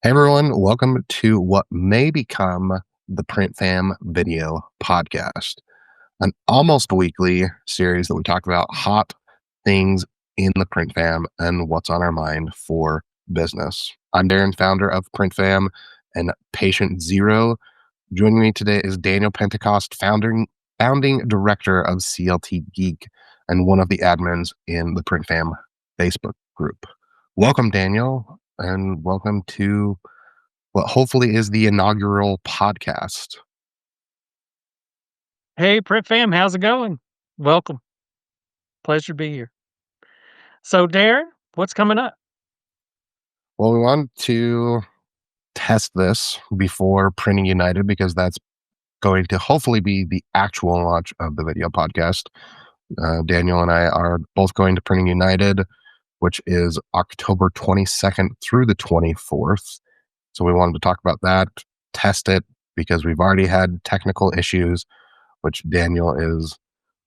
Hey everyone, welcome to what may become the Print Fam video podcast, an almost weekly series that we talk about hot things in the Print Fam and what's on our mind for business. I'm Darren, founder of Print Fam and Patient Zero. Joining me today is Daniel Pentecost, founding director of CLT Geek and one of the admins in the Print Fam Facebook group. Welcome, Daniel, and welcome to what hopefully is the inaugural podcast. Hey, Print Fam, how's it going? Welcome. Pleasure to be here. So, Darren, what's coming up? Well, we want to test this before Printing United because that's going to hopefully be the actual launch of the video podcast. Daniel and I are both going to Printing United, which is October 22nd through the 24th. So we wanted to talk about that, test it, because we've already had technical issues, which Daniel is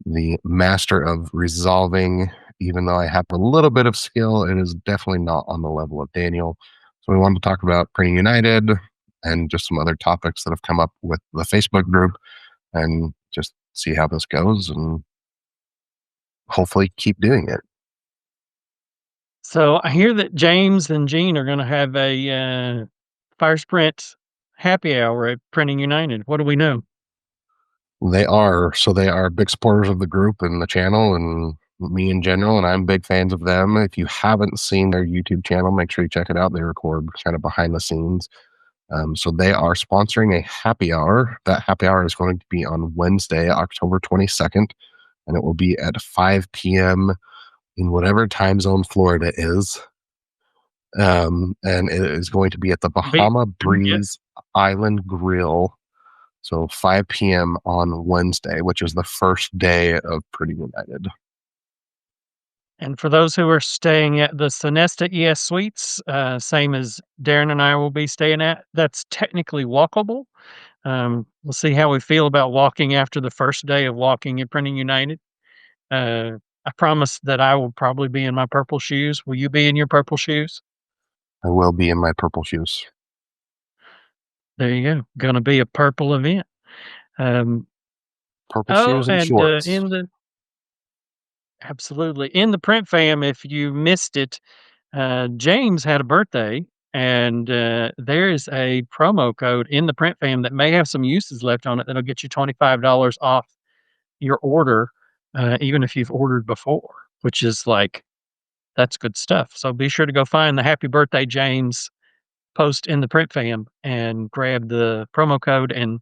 the master of resolving. Even though I have a little bit of skill, it is definitely not on the level of Daniel. So we wanted to talk about Printing United and just some other topics that have come up with the Facebook group and just see how this goes and hopefully keep doing it. So, I hear that James and Gene are going to have a Fire Sprint happy hour at Printing United. What do we know? They are big supporters of the group and the channel and me in general, and I'm big fans of them. If you haven't seen their YouTube channel, make sure you check it out. They record kind of behind the scenes. So they are sponsoring a happy hour. That happy hour is going to be on Wednesday, October 22nd, and it will be at 5 p.m. in whatever time zone Florida is. And it is going to be at the Be, Bahama yeah. Breeze Island Grill. So 5 p.m. on Wednesday, which is the first day of Pretty United. And for those who are staying at the Sonesta ES Suites, same as Darren and I will be staying at, that's technically walkable. We'll see how we feel about walking after the first day of walking at Printing United. I promise that I will probably be in my purple shoes. Will you be in your purple shoes? I will be in my purple shoes. There you go. Gonna be a purple event. Um, Purple oh, shoes and and shorts. in the absolutely in the print fam, if you missed it, James had a birthday, and there is a promo code in the print fam that may have some uses left on it that'll get you $25 off your order, even if you've ordered before, which is like that's good stuff. So be sure to go find the happy birthday James post in the print fam and grab the promo code and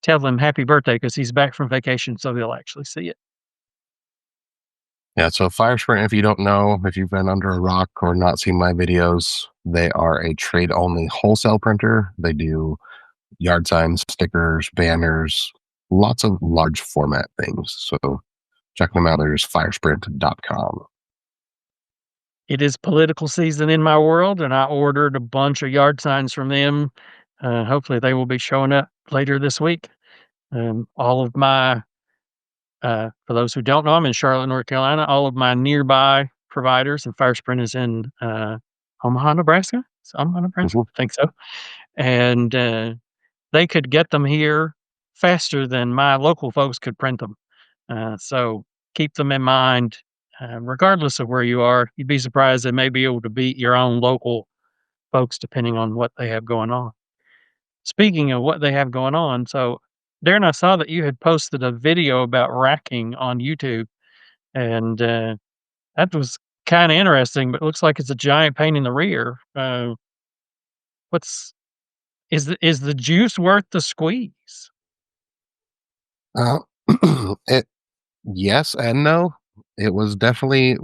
tell him happy birthday because he's back from vacation, so he'll actually see it. Yeah, so Firesprint, if you don't know, if you've been under a rock or not seen my videos, they are a trade only wholesale printer. They do yard signs, stickers, banners, lots of large format things. So check them out. There's firesprint.com. It is political season in my world, and I ordered a bunch of yard signs from them. Hopefully, they will be showing up later this week. All of my, for those who don't know, I'm in Charlotte, North Carolina. All of my nearby providers, and Firesprint is in Omaha, Nebraska. It's Omaha, Nebraska. Mhm. I think so. And they could get them here faster than my local folks could print them. So keep them in mind, regardless of where you are. You'd be surprised they may be able to beat your own local folks depending on what they have going on. Speaking of what they have going on, so Darren, I saw that you had posted a video about racking on YouTube, and that was kind of interesting. But it looks like it's a giant pain in the rear. What's is the juice worth the squeeze? Uh, it Yes and no. It was definitely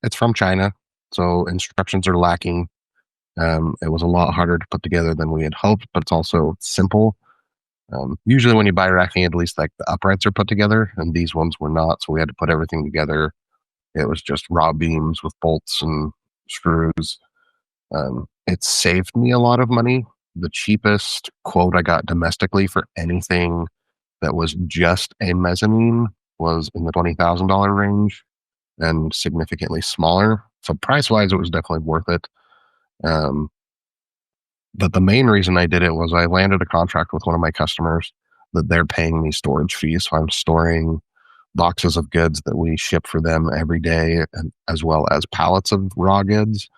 it's from China, so instructions are lacking. It was a lot harder to put together than we had hoped, but it's also simple. Usually, when you buy racking, at least like the uprights are put together, and these ones were not, so we had to put everything together. It was just raw beams with bolts and screws. It saved me a lot of money. The cheapest quote I got domestically for anything that was just a mezzanine was in the $20,000 range and significantly smaller. So price wise, it was definitely worth it. Um, But the main reason I did it was I landed a contract with one of my customers that they're paying me storage fees. So I'm storing boxes of goods that we ship for them every day, and as well as pallets of raw goods.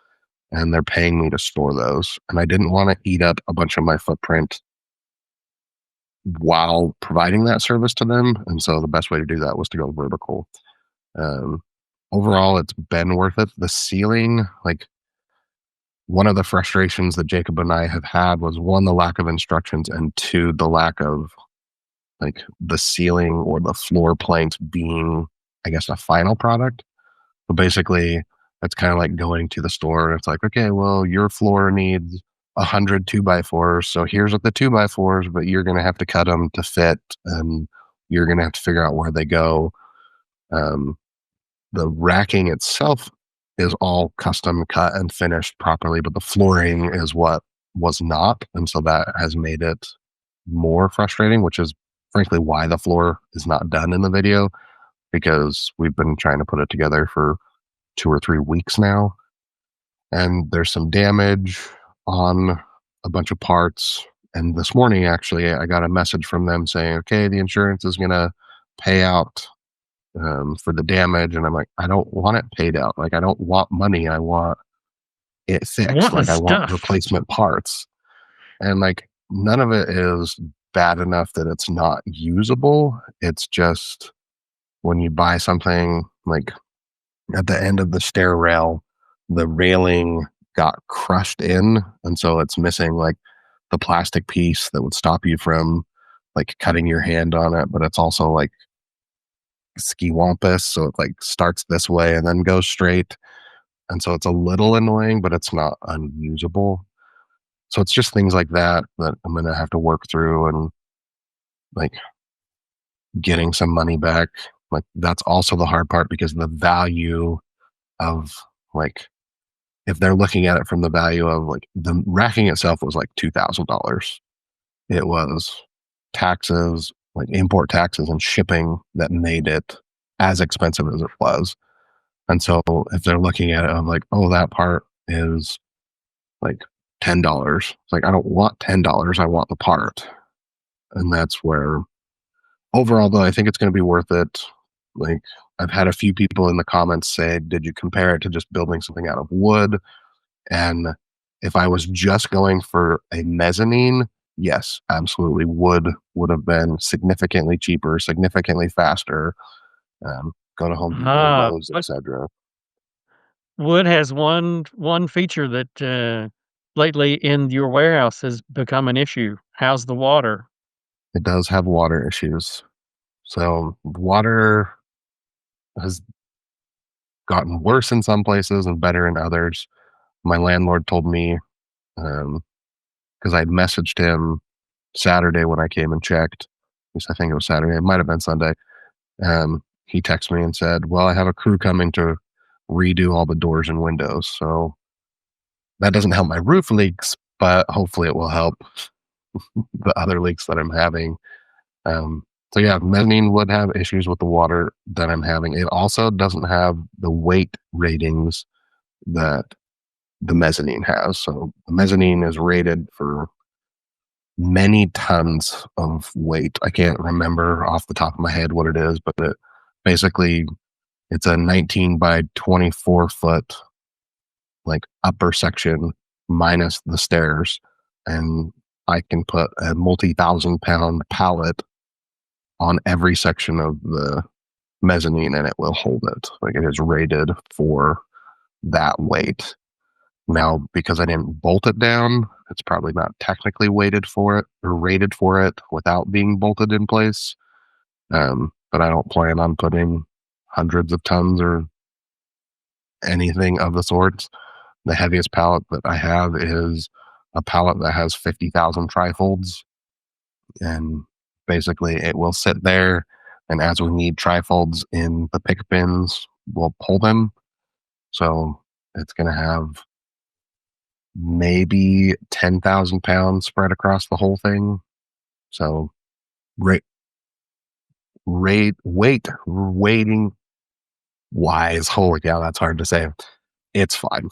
And they're paying me to store those. And I didn't want to eat up a bunch of my footprint while providing that service to them. And so the best way to do that was to go vertical. Um, Overall, it's been worth it. The ceiling, like one of the frustrations that Jacob and I have had was one, the lack of instructions, and two, the lack of like the ceiling or the floor planks being, I guess, a final product. So basically, it's kind of like going to the store and it's like, okay, well, your floor needs 100 2x4s. So here's what the 2x4s, but you're going to have to cut them to fit and you're going to have to figure out where they go. Um, the racking itself is all custom cut and finished properly, but the flooring is what was not. And so that has made it more frustrating, which is frankly why the floor is not done in the video because we've been trying to put it together for 2 or 3 weeks now. And there's some damage on a bunch of parts. And this morning, actually, I got a message from them saying, okay, the insurance is going to pay out for the damage. And I'm like, I don't want it paid out. Like, I don't want money. I want it I fixed. want the Like, I want stuff. replacement parts. And like, none of it is bad enough that it's not usable. It's just when you buy something like at the end of the stair rail, the railing got crushed in. And so it's missing like the plastic piece that would stop you from like cutting your hand on it. But it's also like ski wampus. So it like starts this way and then goes straight. And so it's a little annoying, but it's not unusable. So it's just things like that that I'm going to have to work through and like getting some money back. Like that's also the hard part because the value of like if they're looking at it from the value of like the racking itself was like $2,000. It was taxes, like import taxes and shipping that made it as expensive as it was. And so if they're looking at it of like, oh, that part is like $10. It's like I don't want $10. I want the part. And that's where overall though, I think it's gonna be worth it. Like I've had a few people in the comments say, did you compare it to just building something out of wood? And if I was just going for a mezzanine, yes, absolutely would have been significantly cheaper, significantly faster. Go to Home Depot, Lowe's, But etc. wood has one feature that, lately in your warehouse has become an issue. How's the water? It does have water issues. So water has gotten worse in some places and better in others. My landlord told me because I'd messaged him Saturday when I came and checked. At least I think it was Saturday. It might have been Sunday. He texted me and said, "Well, I have a crew coming to redo all the doors and windows." So that doesn't help my roof leaks, but hopefully it will help the other leaks that I'm having. Um, so yeah, mezzanine would have issues with the water that I'm having. It also doesn't have the weight ratings that the mezzanine has. So the mezzanine is rated for many tons of weight. I can't remember off the top of my head what it is, but basically it's a 19 by 24 foot like upper section minus the stairs, and I can put a multi-thousand-pound pallet on every section of the mezzanine, and it will hold it. Like it is rated for that weight. Now, because I didn't bolt it down, it's probably not technically weighted for it or rated for it without being bolted in place. But I don't plan on putting hundreds of tons or anything of the sorts. The heaviest pallet that I have is a pallet that has 50,000 trifolds. And basically, it will sit there. And as we need trifolds in the pick bins, we'll pull them. So it's going to have maybe 10,000 pounds spread across the whole thing. So rate, weighting wise, holy cow, that's hard to say. It's fine.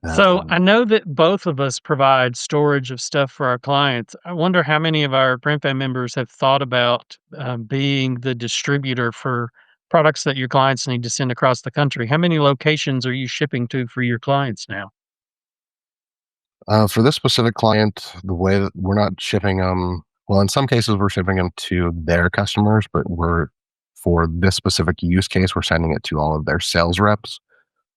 So Um, I know that both of us provide storage of stuff for our clients. I wonder how many of our PrintFam members have thought about being the distributor for products that your clients need to send across the country. How many locations are you shipping to for your clients now? for this specific client, the way that we're not shipping them, well, in some cases we're shipping them to their customers, but for this specific use case, we're sending it to all of their sales reps.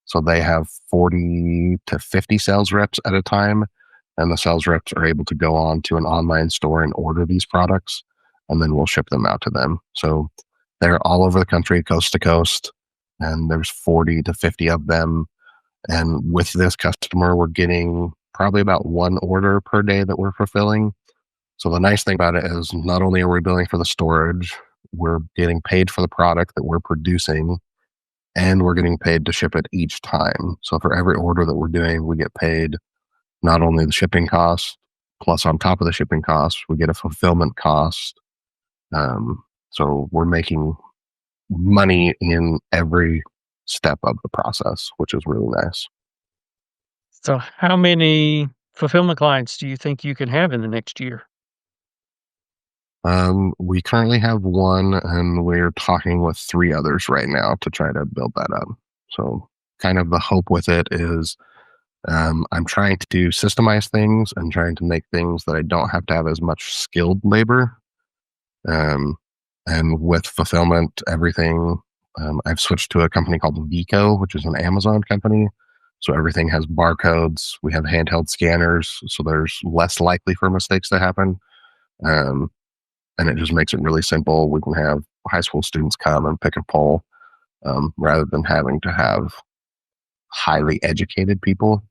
So they have 40 to 50 sales reps at a time, and the sales reps are able to go on to an online store and order these products, and then we'll ship them out to them. So they're all over the country, coast to coast, and there's 40 to 50 of them. And with this customer, we're getting probably about one order per day that we're fulfilling. So the nice thing about it is not only are we billing for the storage, we're getting paid for the product that we're producing, and we're getting paid to ship it each time. So for every order that we're doing, we get paid not only the shipping cost, plus on top of the shipping cost, we get a fulfillment cost. Um, so we're making money in every step of the process, which is really nice. So how many fulfillment clients do you think you can have in the next year? We currently have one, and we're talking with three others right now to try to build that up. So, kind of the hope with it is I'm trying to systemize things and trying to make things that I don't have to have as much skilled labor. Um, and with fulfillment, everything, I've switched to a company called Vico, which is an Amazon company. So everything has barcodes. We have handheld scanners, so there's less likely for mistakes to happen. Um, and it just makes it really simple. We can have high school students come and pick and pull rather than having to have highly educated people,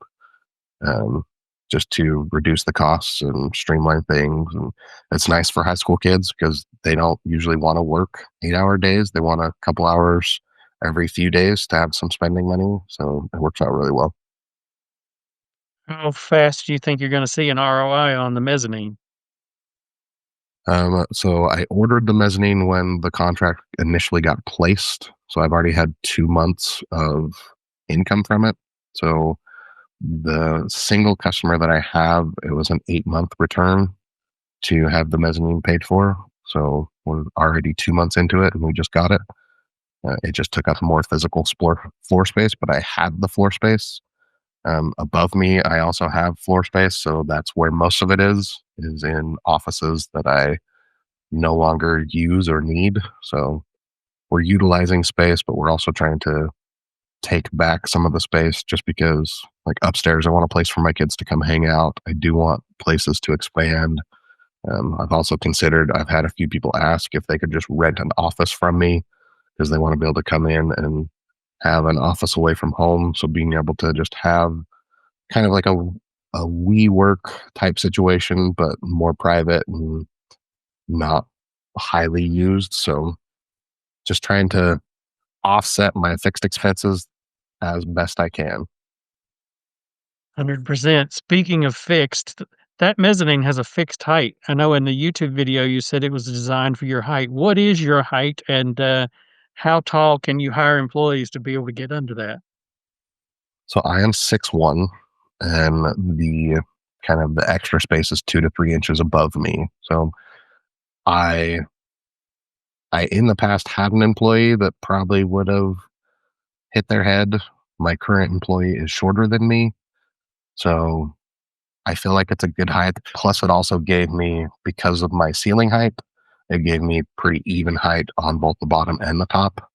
um, just to reduce the costs and streamline things. And it's nice for high school kids because they don't usually want to work 8-hour days. They want a couple hours every few days to have some spending money. So it works out really well. How fast do you think you're going to see an ROI on the mezzanine? So I ordered the mezzanine when the contract initially got placed. So I've already had 2 months of income from it. So the single customer that I have, it was an 8-month return to have the mezzanine paid for. So we're already 2 months into it and we just got it. It just took up more physical floor space, but I had the floor space. Above me, I also have floor space. So that's where most of it is in offices that I no longer use or need. So we're utilizing space, but we're also trying to take back some of the space just because, like upstairs, I want a place for my kids to come hang out. I do want places to expand. I've also considered, I've had a few people ask if they could just rent an office from me because they want to be able to come in and have an office away from home. So being able to just have kind of like a we work type situation, but more private and not highly used. So just trying to offset my fixed expenses as best I can. 100%. Speaking of fixed, that mezzanine has a fixed height. I know in the YouTube video you said it was designed for your height. What is your height and how tall can you hire employees to be able to get under that? So I am 6'1", and the kind of the extra space is 2 to 3 inches above me. So I I in the past had an employee that probably would have hit their head. My current employee is shorter than me, so I feel like it's a good height. Plus, it also gave me, because of my ceiling height, it gave me pretty even height on both the bottom and the top.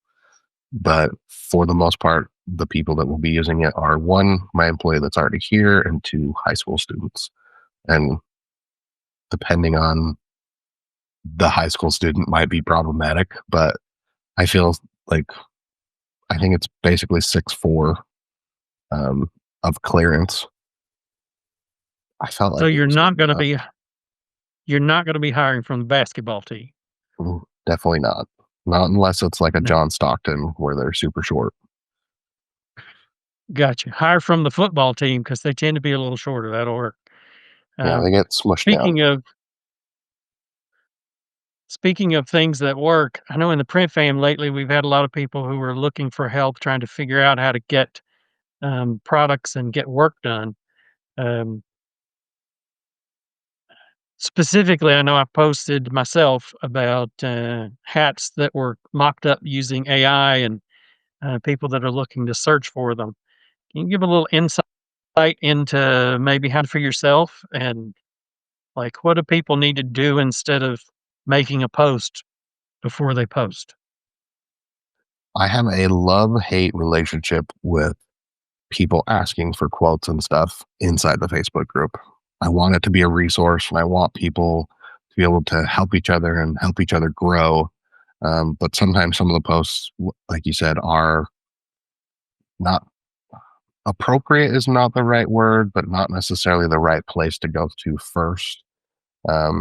But for the most part, the people that will be using it are one, my employee that's already here, and two, high school students. And depending on the high school student might be problematic, but I feel like I think it's basically 6'4" um, of clearance. I felt So like it was good enough. you're not going to be hiring from the basketball team. Definitely not. Not unless it's like a No, John Stockton where they're super short. gotcha. Hire from the football team because they tend to be a little shorter. That'll work. Yeah, Um, they get smushed down. speaking of Speaking of things that work, I know in the print fam lately we've had a lot of people who are looking for help trying to figure out how to get products and get work done. Um, Specifically, I know I posted myself about hats that were mocked up using AI and people that are looking to search for them. Can you give a little insight into maybe how for yourself and like what do people need to do instead of making a post before they post? I have a love-hate relationship with people asking for quotes and stuff inside the Facebook group. I want it to be a resource and I want people to be able to help each other and help each other grow. But sometimes some of the posts, like you said, are not appropriate, is not the right word, but not necessarily the right place to go to first.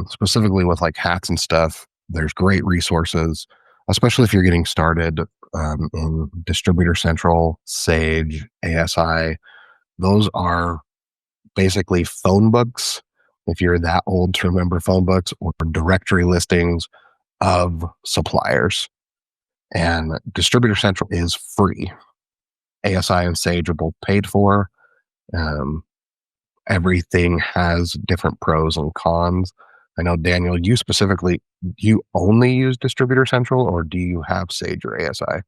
Specifically with like hats and stuff, there's great resources, especially if you're getting started in Distributor Central, Sage, ASI. Those are basically phone books, if you're that old to remember phone books, or directory listings of suppliers. And Distributor Central is free. ASI and Sage are both paid for. Um, Everything has different pros and cons. I know, Daniel, you specifically, you only use Distributor Central or do you have Sage or ASI?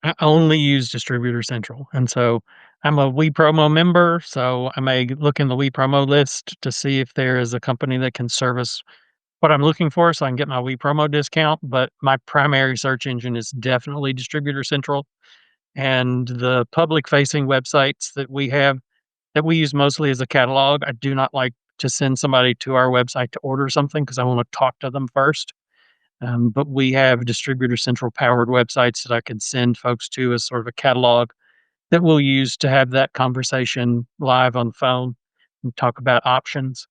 I only use Distributor Central, and so I'm a WePromo member, so I may look in the WePromo list to see if there is a company that can service what I'm looking for so I can get my WePromo discount, but my primary search engine is definitely Distributor Central, and the public facing websites that we use mostly as a catalog, I do not like to send somebody to our website to order something because I wanna talk to them first. But we have Distributor Central powered websites that I can send folks to as sort of a catalog that we'll use to have that conversation live on the phone and talk about options.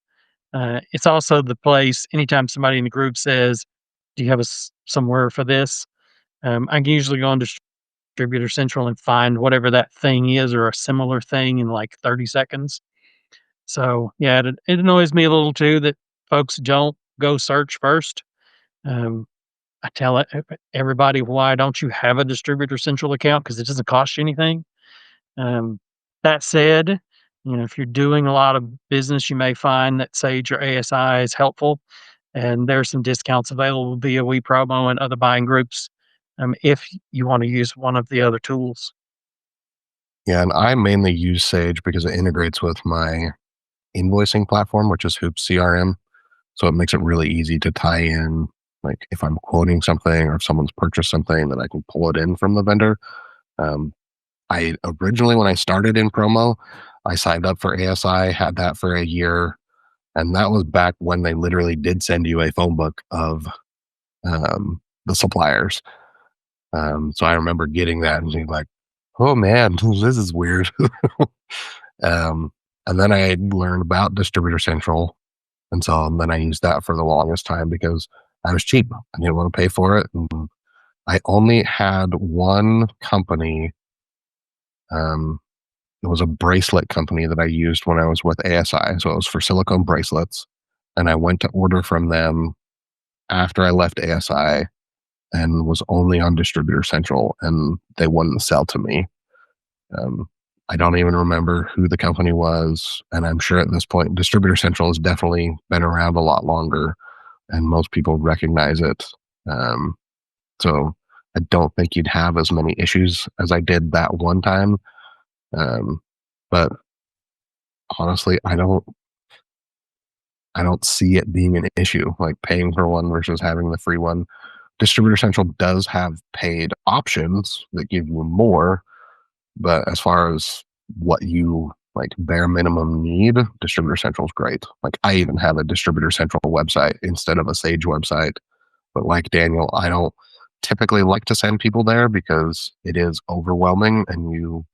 It's also the place anytime somebody in the group says, "Do you have somewhere for this?" I can usually go on Distributor Central and find whatever that thing is or a similar thing in like 30 seconds. So yeah, it annoys me a little too that folks don't go search first. Um, I tell everybody, "Why don't you have a Distributor Central account? Because it doesn't cost you anything." Um, that said, if you're doing a lot of business, you may find that Sage or ASI is helpful, and there's some discounts available via WePromo and other buying groups, if you wanna use one of the other tools. Yeah, and I mainly use Sage because it integrates with my invoicing platform, which is Hoop CRM. So it makes it really easy to tie in, like if I'm quoting something or if someone's purchased something, then I can pull it in from the vendor. Um, I originally, when I started in promo, I signed up for ASI, had that for a year, and that was back when they literally did send you a phone book of the suppliers. So I remember getting that and being like, "Oh man, this is weird." um, and then I learned about Distributor Central, and so then I used that for the longest time because I was cheap. I didn't want to pay for it. And I only had one company. Um, it was a bracelet company that I used when I was with ASI. So it was for silicone bracelets. And I went to order from them after I left ASI and was only on Distributor Central, and they wouldn't sell to me. Um, I don't even remember who the company was. And I'm sure at this point, Distributor Central has definitely been around a lot longer and most people recognize it. Um, so I don't think you'd have as many issues as I did that one time. Um, but honestly, I don't see it being an issue, like paying for one versus having the free one. Distributor Central does have paid options that give you more, but as far as what you like bare minimum need, Distributor Central is great. Like I even have a Distributor Central website instead of a Sage website. But like Daniel, I don't typically like to send people there because it is overwhelming and you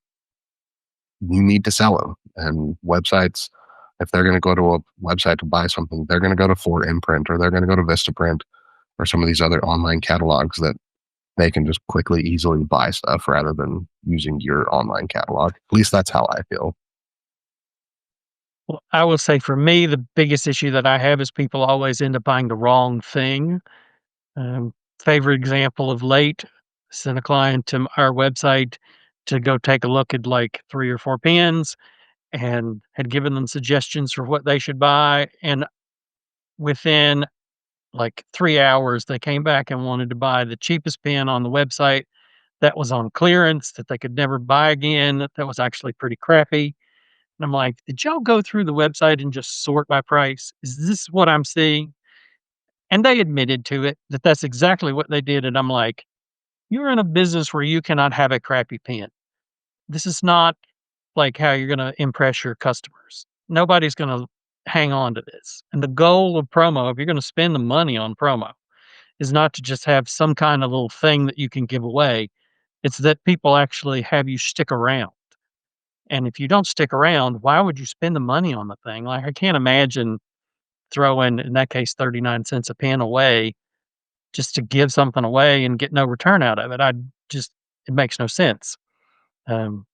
need to sell them. And websites, if they're going to go to a website to buy something, they're going to go to 4imprint or they're going to go to Vistaprint or some of these other online catalogs that they can just quickly, easily buy stuff rather than using your online catalog. At least that's how I feel. Well, I will say for me, the biggest issue that I have is people always end up buying the wrong thing. Favorite example of late, sent a client to our website to go take a look at like 3 or 4 pens and had given them suggestions for what they should buy. And within like 3 hours, they came back and wanted to buy the cheapest pen on the website that was on clearance that they could never buy again, that was actually pretty crappy. And I'm like, "Did y'all go through the website and just sort by price? Is this what I'm seeing?" And they admitted to it, that that's exactly what they did, and I'm like, "You're in a business where you cannot have a crappy pen. This is not like how you're gonna impress your customers. Nobody's gonna hang on to this." And the goal of promo, if you're gonna spend the money on promo, is not to just have some kind of little thing that you can give away. It's that people actually have you stick around. And if you don't stick around, why would you spend the money on the thing? Like, I can't imagine throwing, in that case, 39 cents a pen away just to give something away and get no return out of it. I just it makes no sense. Um,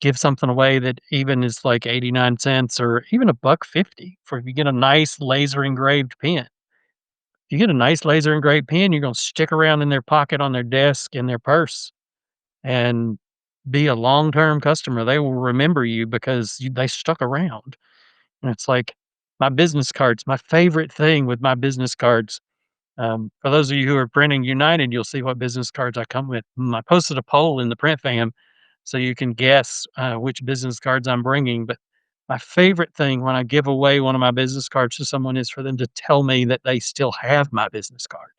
give something away that even is like 89 cents or even a buck 50 for if you get a nice laser engraved pen. If you get a nice laser engraved pen, you're gonna stick around in their pocket, on their desk, in their purse, and be a long-term customer. They will remember you because they stuck around. And it's like my business cards, my favorite thing with my business cards. For those of you who are printing United, you'll see what business cards I come with. I posted a poll in the print fam so you can guess which business cards I'm bringing. But my favorite thing when I give away one of my business cards to someone is for them to tell me that they still have my business card.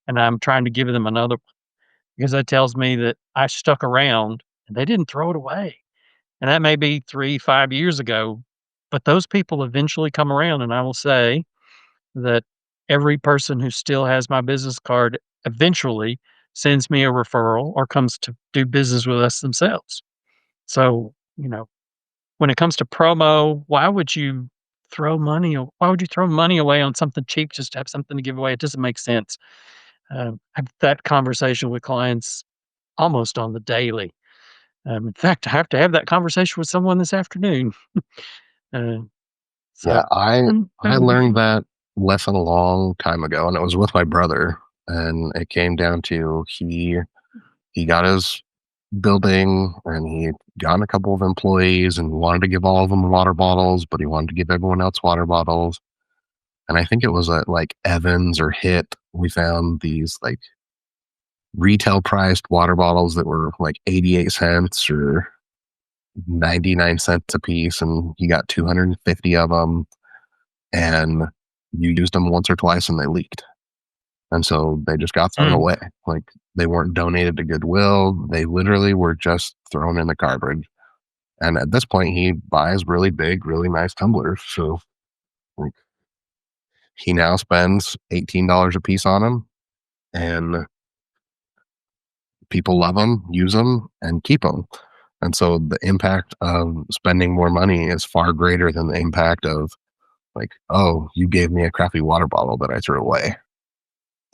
And I'm trying to give them another one because that tells me that I stuck around and they didn't throw it away. And that may be 3, 5 years ago, but those people eventually come around, and I will say that every person who still has my business card eventually sends me a referral or comes to do business with us themselves. So, when it comes to promo, why would you throw money away on something cheap just to have something to give away? It doesn't make sense. I have that conversation with clients almost on the daily. In fact, I have to have that conversation with someone this afternoon. Uh, Yeah, so, I learned that lesson a long time ago, and it was with my brother. And it came down to he got his building, and he got a couple of employees, and wanted to give all of them water bottles, but he wanted to give everyone else water bottles. And I think it was at like Evans or Hit, we found these like retail priced water bottles that were like 88 cents or 99 cents a piece, and you got 250 of them, and you used them once or twice and they leaked. And so they just got thrown mm, away. Like, they weren't donated to Goodwill. They literally were just thrown in the garbage. And at this point, he buys really big, really nice tumblers. So like, he now spends $18 a piece on them, and people love them, use them, and keep them. And so the impact of spending more money is far greater than the impact of, like, oh, you gave me a crappy water bottle that I threw away.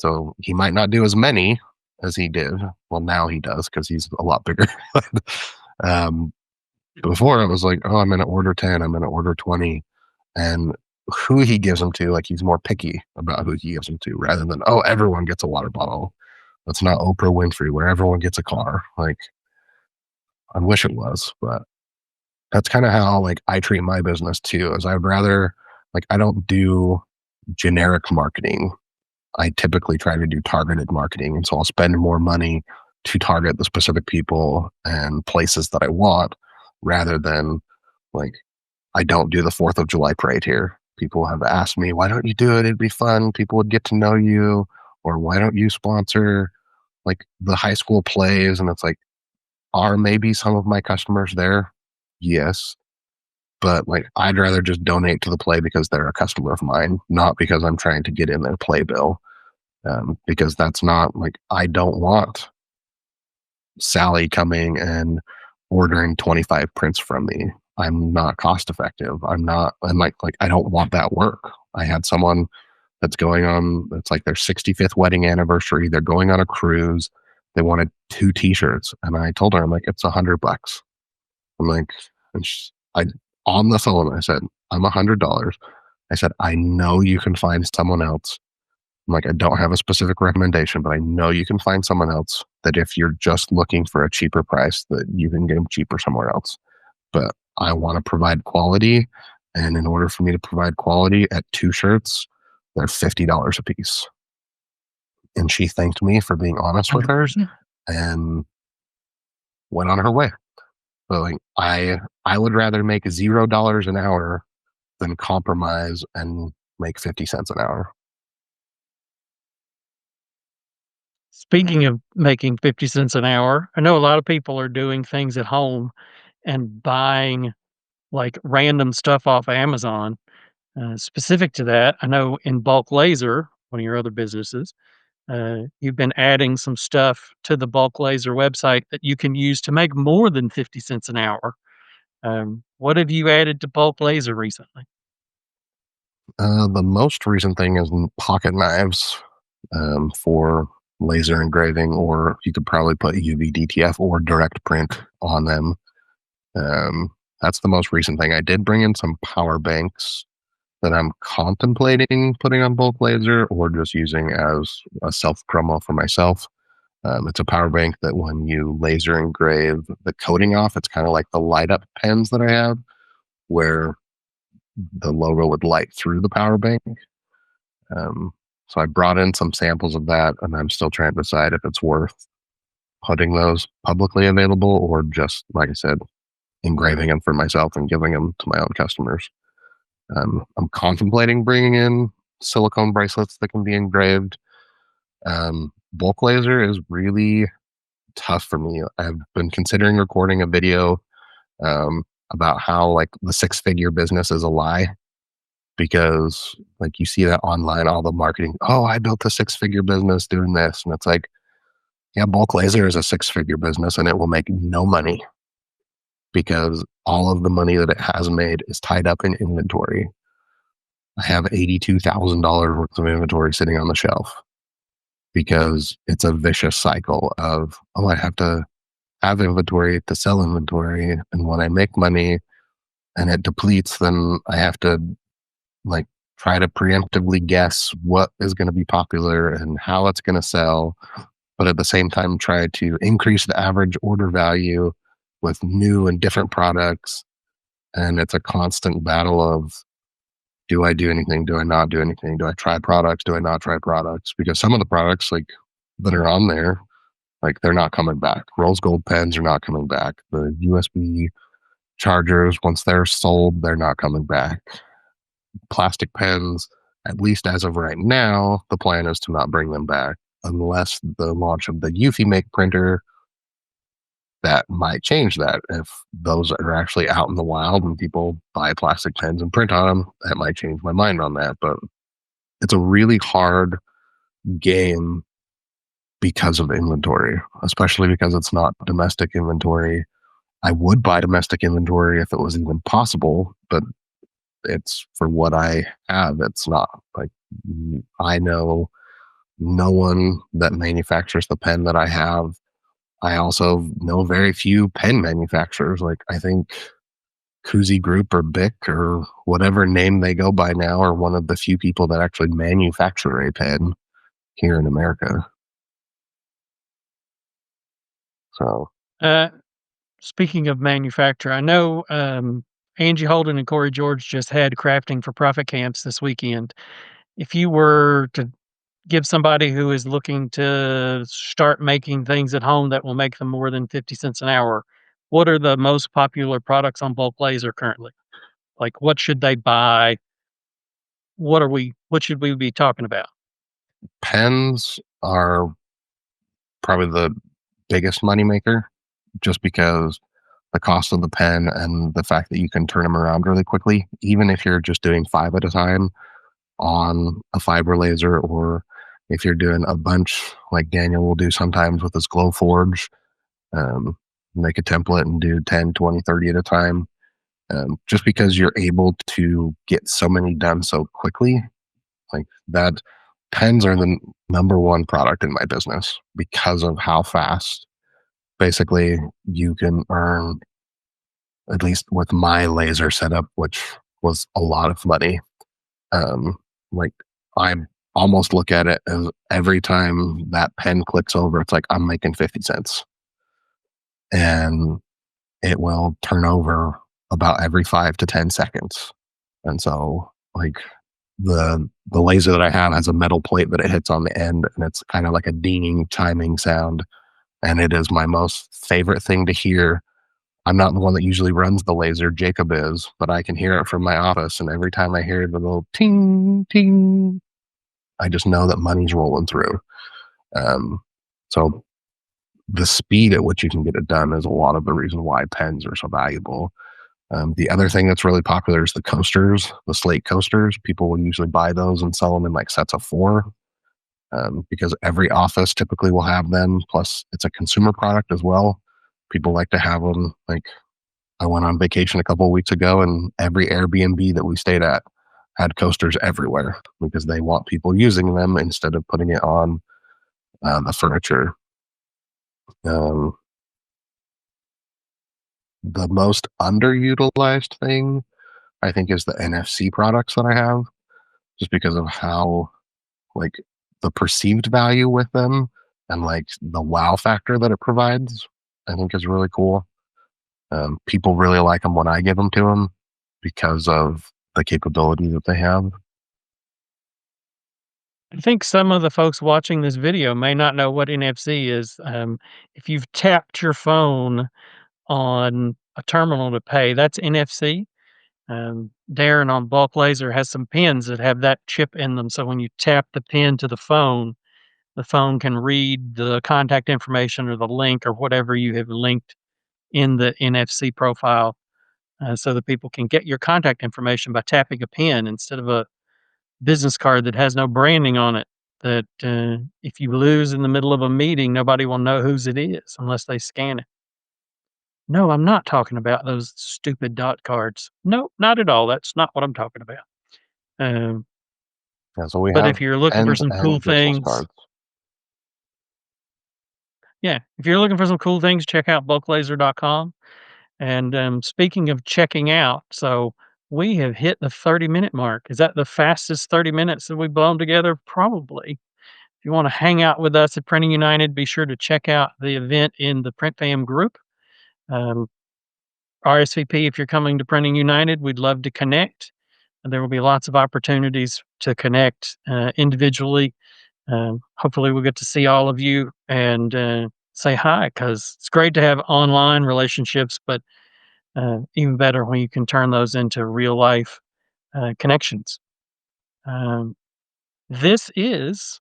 So he might not do as many as he did. Well, now he does because he's a lot bigger. um, Before, it was like, oh, I'm going to order 10, I'm going to order 20. And who he gives them to, like, he's more picky about who he gives them to rather than, oh, everyone gets a water bottle. That's not Oprah Winfrey where everyone gets a car. Like, I wish it was, but that's kind of how like I treat my business too. Is I'd rather, like, I don't do generic marketing. I typically try to do targeted marketing, and so I'll spend more money to target the specific people and places that I want, rather than, like, I don't do the 4th of July parade here. People have asked me, why don't you do it? It'd be fun. People would get to know you. Or why don't you sponsor like the high school plays? And it's like, are maybe some of my customers there? Yes. But like, I'd rather just donate to the play because they're a customer of mine, not because I'm trying to get in their playbill. Because that's not like, I don't want Sally coming and ordering 25 prints from me. I'm not cost effective. I'm not, and like I don't want that work. I had someone that's going on, it's like their 65th wedding anniversary. They're going on a cruise. They wanted 2 t-shirts. And I told her, I'm like, it's $100. I'm like, I, on the phone, I said, I'm $100. I said, I know you can find someone else Like, I don't have a specific recommendation, but I know you can find someone else that if you're just looking for a cheaper price, that you can get them cheaper somewhere else. But I want to provide quality. And in order for me to provide quality at 2 shirts, they're $50 a piece. And she thanked me for being honest with her 100%. and went on her way. So like I would rather make $0 an hour than compromise and make 50 cents an hour. Speaking of making 50 cents an hour, I know a lot of people are doing things at home and buying, like, random stuff off Amazon. Specific to that, I know in Bulk Laser, one of your other businesses, you've been adding some stuff to the Bulk Laser website that you can use to make more than 50 cents an hour. What have you added to Bulk Laser recently? The most recent thing is pocket knives for laser engraving, or you could probably put UV DTF or direct print on them. That's the most recent thing. I did bring in some power banks that I'm contemplating putting on Bulk Laser or just using as a self promo for myself. It's a power bank that when you laser engrave the coating off, it's kind of like the light up pens that I have, where the logo would light through the power bank. Um, so I brought in some samples of that, and I'm still trying to decide if it's worth putting those publicly available or just, like I said, engraving them for myself and giving them to my own customers. I'm contemplating bringing in silicone bracelets that can be engraved. Bulk laser is really tough for me. I've been considering recording a video about how like the 6-figure business is a lie because like you see that online, all the marketing. Oh, I built a 6-figure business doing this, and it's like, yeah, bulk laser is a 6-figure business, and it will make no money because all of the money that it has made is tied up in inventory. I have $82,000 worth of inventory sitting on the shelf because it's a vicious cycle of, oh, I have to have inventory to sell inventory. And when I make money and it depletes, then I have to like try to preemptively guess what is going to be popular and how it's going to sell. But at the same time, try to increase the average order value with new and different products. And it's a constant battle of, do I do anything? Do I not do anything? Do I try products? Do I not try products? Because some of the products like that are on there, like they're not coming back. Rose gold pens are not coming back. The USB chargers, once they're sold, they're not coming back. Plastic pens, at least as of right now, the plan is to not bring them back unless the launch of the Eufy Make printer that might change that. If those are actually out in the wild and people buy plastic pens and print on them, that might change my mind on that. But it's a really hard game because of inventory, especially because it's not domestic inventory. I would buy domestic inventory if it was even possible, but it's for what I have. It's not like I know no one that manufactures the pen that I have. I also know very few pen manufacturers. Like I think Kuzi Group or Bic or whatever name they go by now are one of the few people that actually manufacture a pen here in America. So Uh, Speaking of manufacturer, I know Angie Holden and Corey George just had crafting for profit camps this weekend. If you were to give somebody who is looking to start making things at home that will make them more than 50 cents an hour, what are the most popular products on Bulk Laser currently? Like, what should they buy? What should we be talking about? pens are probably the biggest moneymaker just because the cost of the pen and the fact that you can turn them around really quickly, even if you're just doing 5 at a time on a fiber laser, or if you're doing a bunch like Daniel will do sometimes with his Glowforge, um, make a template and do 10, 20, 30 at a time. Just because you're able to get so many done so quickly, like that, pens are the number one product in my business because of how fast basically you can earn, at least with my laser setup, which was a lot of money. Um, like I almost look at it as every time that pen clicks over, it's like I'm making 50 cents. And it will turn over about every 5 to 10 seconds. And so like the laser that I have has a metal plate that it hits on the end, and it's kind of like a dinging chiming sound. And it is my most favorite thing to hear. I'm not the one that usually runs the laser, Jacob is, but I can hear it from my office. And every time I hear the little ting, ting, I just know that money's rolling through. Um, so the speed at which you can get it done is a lot of the reason why pens are so valuable. The other thing that's really popular is the coasters, the slate coasters. People will usually buy those and sell them in like sets of four, because every office typically will have them. Plus, it's a consumer product as well. People like to have them. Like, I went on vacation a couple of weeks ago, and every Airbnb that we stayed at had coasters everywhere because they want people using them instead of putting it on the furniture. Um, the most underutilized thing, I think, is the NFC products that I have, just because of how, like, the perceived value with them and like the wow factor that it provides, I think is really cool. People really like them when I give them to them because of the capability that they have. I think some of the folks watching this video may not know what NFC is. If you've tapped your phone on a terminal to pay, that's NFC. Darren on Bulk Laser has some pins that have that chip in them. So when you tap the pin to the phone can read the contact information or the link or whatever you have linked in the NFC profile, so that people can get your contact information by tapping a pin instead of a business card that has no branding on it. That if you lose in the middle of a meeting, nobody will know whose it is unless they scan it. No, I'm not talking about those stupid dot cards. No, not at all. That's not what I'm talking about. Um, Yeah, so we but have if you're looking for pens some cool and business things, cards. yeah, if you're looking for some cool things, check out bulklaser.com. And speaking of checking out, so we have hit the 30-minute mark. Is that the fastest 30 minutes that we've blown together? Probably. If you want to hang out with us at Printing United, be sure to check out the event in the Print Fam group. Um, RSVP if you're coming to Printing United. We'd love to connect. And there will be lots of opportunities to connect individually. Hopefully, we'll get to see all of you and say hi because it's great to have online relationships, but even better when you can turn those into real life connections. Um, this is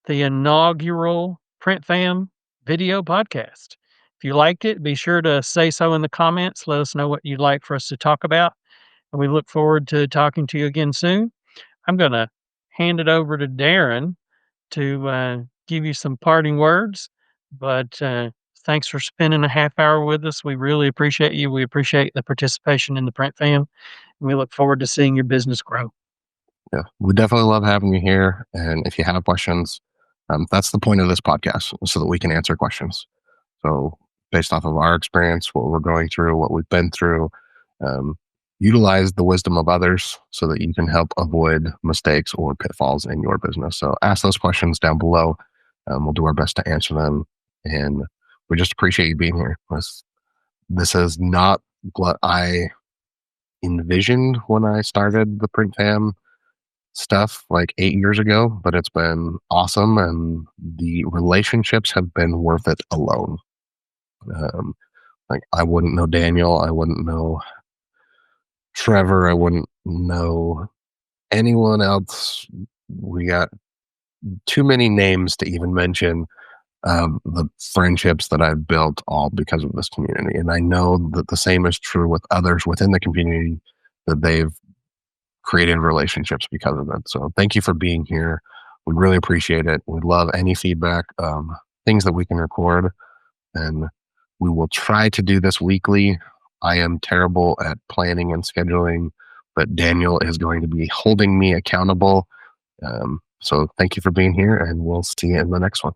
the inaugural Print Fam video podcast. If you liked it, be sure to say so in the comments. Let us know what you'd like for us to talk about. And we look forward to talking to you again soon. I'm going to hand it over to Darren to give you some parting words. But thanks for spending a half hour with us. We really appreciate you. We appreciate the participation in the Print Fam. And we look forward to seeing your business grow. Yeah, we definitely love having you here. And if you have questions, that's the point of this podcast, so that we can answer questions. So, based off of our experience, what we're going through, what we've been through, um, utilize the wisdom of others so that you can help avoid mistakes or pitfalls in your business. So, ask those questions down below. We'll do our best to answer them. And we just appreciate you being here. This is not what I envisioned when I started the Print Fam stuff like 8 years ago, but it's been awesome. And the relationships have been worth it alone. Um, like, I wouldn't know Daniel, I wouldn't know Trevor, I wouldn't know anyone else. We got too many names to even mention the friendships that I've built all because of this community. And I know that the same is true with others within the community, that they've created relationships because of it. So thank you for being here. We really appreciate it. We'd love any feedback, things that we can record, and we will try to do this weekly. I am terrible at planning and scheduling, but Daniel is going to be holding me accountable. So thank you for being here, and we'll see you in the next one.